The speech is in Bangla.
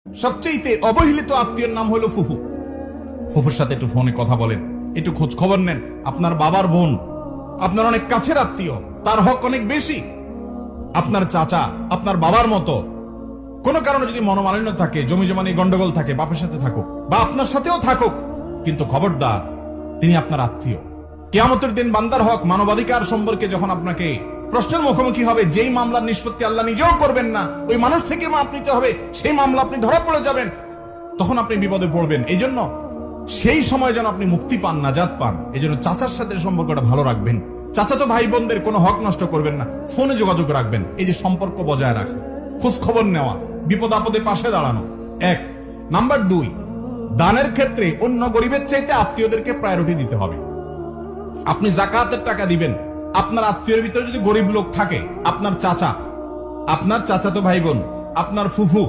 সবচেয়ে অবহেলিত আত্মীয়ের নাম হলো ফুফু। ফুফুর সাথে একটু ফোনে কথা বলেন, একটু খোঁজ খবর নেন। আপনার বাবার বোন, আপনার অনেক কাছের আত্মীয়, তার হক অনেক বেশি। আপনার চাচা আপনার বাবার মতো। কোনো কারণে যদি মনোমালিন্য থাকে, জমি জমা নিয়ে গন্ডগোল থাকে, বাপের সাথে থাকুক বা আপনার সাথেও থাকুক, কিন্তু খবরদার তিনি আপনার আত্মীয়। কিয়ামতের দিন বান্দার হক, মানবাধিকার সম্পর্কে যখন আপনাকে প্রশ্নের মুখোমুখি হবে, যেই মামলার নিষ্পত্তি আল্লাহ নিজেও করবেন না, ওই মানুষ থেকে মাপ নিতে হবে, সেই মামলা আপনি ধরা পড়ে যাবেন, তখন আপনি বিপদে পড়বেন। এই জন্য সেই সময় যেন আপনি মুক্তি পান, নাজাত পান, এই জন্য চাচার সাথে সম্পর্কটা ভালো রাখবেন। চাচাতো ভাই বোনদের কোনো হক নষ্ট করবেন না, ফোনে যোগাযোগ রাখবেন। এই যে সম্পর্ক বজায় রাখা, খোঁজ খবর নেওয়া, বিপদ আপদে পাশে দাঁড়ানো। এক নাম্বার 2, দানের ক্ষেত্রে অন্য গরিবের চাইতে আত্মীয়দেরকে প্রায়োরিটি দিতে হবে। আপনি যাকাতের টাকা দিবেন, আপনার আত্মীয়ের ভিতরে যদি গরিব লোক থাকে, আপনার চাচা, আপনার চাচাতো ভাই বোন, আপনার ফুফু,